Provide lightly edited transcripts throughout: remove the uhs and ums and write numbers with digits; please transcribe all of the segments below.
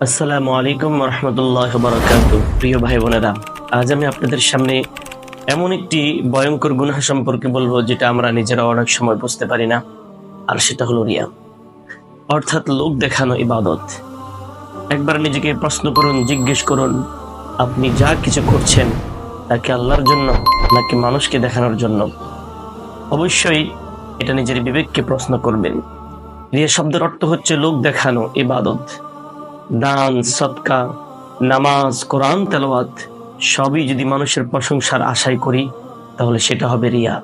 আসসালামু আলাইকুম রহমতুল্লাহ বারাকাতু। প্রিয় ভাই বোনেরা, আজ আমি আপনাদের সামনে এমন একটি ভয়ঙ্কর গুনাহ সম্পর্কে বলবো যেটা আমরা নিজেরা অনেক সময় বুঝতে পারি না, আর সেটা হলো রিয়া, অর্থাৎ লোক দেখানো ইবাদত। একবার নিজেকে প্রশ্ন করুন, জিজ্ঞেস করুন, আপনি যা কিছু করছেন তা কি আল্লাহর জন্য নাকি মানুষকে দেখানোর জন্য? অবশ্যই এটা নিজের বিবেককে প্রশ্ন করবেন। রিয়া শব্দের অর্থ হচ্ছে লোক দেখানো ইবাদত। দান, সদকা, নামাজ, কোরআন তেলাওয়াত সবই যদি মানুষের প্রশংসার আশায় করি তাহলে সেটা হবে রিয়া।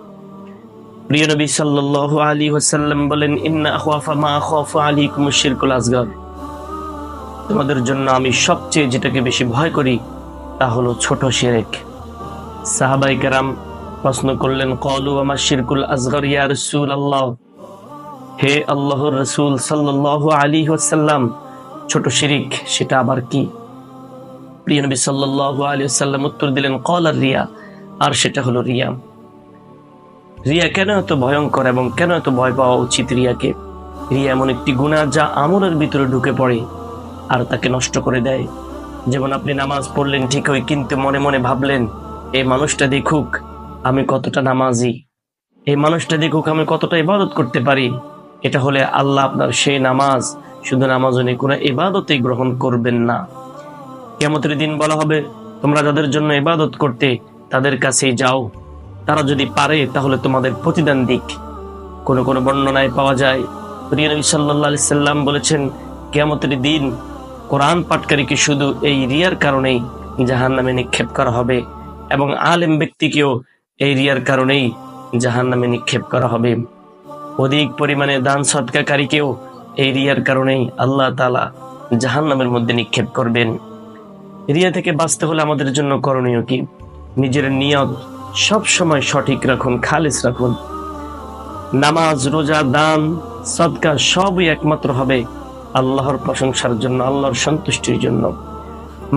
প্রিয় নবী সাল্লাল্লাহু আলাইহি ওয়াসাল্লাম বলেন, ইন্না আখাফা মা আখাফু আলাইকুমুশ শিরকুল আসগর। তোমাদের জন্য আমি সবচেয়ে যেটাকে বেশি ভয় করি তা হলো ছোট শিরক। সাহাবায়ে কেরাম প্রশ্ন করলেন, ক্বালু ওয়া শিরকুল আসগর ইয়া রাসূলুল্লাহ, হে আল্লাহর রাসূল সাল্লাল্লাহু আলাইহি ওয়াসাল্লাম, ছোট শিরিক সেটা আবার কি? প্রিয় নবী সাল্লাল্লাহু আলাইহি ওয়াসাল্লাম উত্তর দিলেন, ক্বালা রিয়া, আর সেটা হলো রিয়া। রিয়া কেন এত ভয়ঙ্কর এবং কেন এত ভয় পাওয়া উচিত রিয়াকে? রিয়া এমন একটি গুনাহ যা আমলের ভিতরে ঢুকে পড়ে আর তাকে নষ্ট করে দেয়। যেমন আপনি নামাজ পড়লেন ঠিকই, কিন্তু মনে মনে ভাবলেন, এই মানুষটা দেখুক আমি কতটা নামাজি, এই মানুষটা দেখুক আমি কতটা ইবাদত করতে পারি। এটা হলে আল্লাহ আপনার সেই নামাজ শুধু নামাজও নেই, কোনো ইবাদতই গ্রহণ করবেন না। কিয়ামতের দিন বলা হবে, তোমরা যাদের জন্য ইবাদত করতে তাদের কাছেই যাও, তারা যদি পারে তাহলে তোমাদের প্রতিদান দিক। কোন কোন বর্ণনায় পাওয়া যায়, প্রিয় নবী সাল্লাল্লাহু আলাইহি সাল্লাম বলেছেন, কিয়ামতের দিন কোরআন পাঠকারীকে শুধু এই রিয়ার কারণেই জাহান্নামে নিক্ষেপ করা হবে, এবং আলেম ব্যক্তিকেও এই রিয়ার কারণেই জাহান্নামে নিক্ষেপ করা হবে। অধিক পরিমাণে দান সদকাকারীকেও এই রিয়ার কারণেই আল্লাহ তাআলা জাহান্নামের মধ্যে নিক্ষেপ করবেন। রিয়া থেকে বাঁচতে হলে আমাদের জন্য করণীয় কি? নিজের নিয়ত সব সময় সঠিক রাখুন, খালিস রাখুন। নামাজ, রোজা, দান, সদকা সবই একমাত্র হবে আল্লাহর প্রশংসার জন্য, আল্লাহর সন্তুষ্টির জন্য।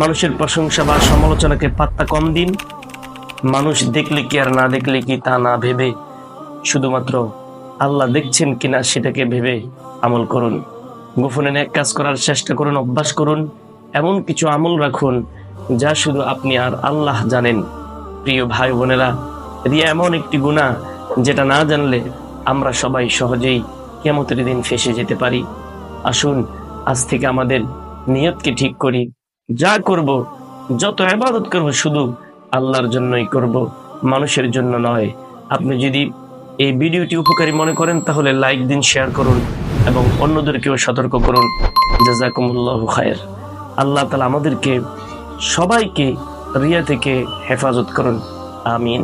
মানুষের প্রশংসা বা সমালোচনাকে পাত্তা কম দিন। মানুষ দেখলে কি আর না দেখলে কি তা না ভেবে শুধুমাত্র আল্লাহ দেখছেন কিনা সেটাকে ভেবে আমল করুন। গোপনে নেক কাজ করার চেষ্টা করুন, অভ্যাস করুন। এমন কিছু আমল রাখুন যা শুধু আপনি আর আল্লাহ জানেন। প্রিয় ভাই বোনেরা, রিয়া এমন একটি গুনাহ যেটা না জানলে আমরা সবাই সহজেই কিয়ামতের দিন ফেঁসে যেতে পারি। আসুন আজ থেকে আমাদের নিয়তকে ঠিক করি। যা করব, যত ইবাদত করব শুধু আল্লাহর জন্যই করব, মানুষের জন্য নয়। আপনি যদি এই ভিডিওটি উপকারী মনে করেন তাহলে লাইক দিন, শেয়ার করুন এবং অন্যদেরকেও সতর্ক করুন। জাযাকুমুল্লাহু খায়র। আল্লাহ তাআলা আমাদেরকে সবাইকে রিয়া থেকে হেফাজত করুন। আমিন।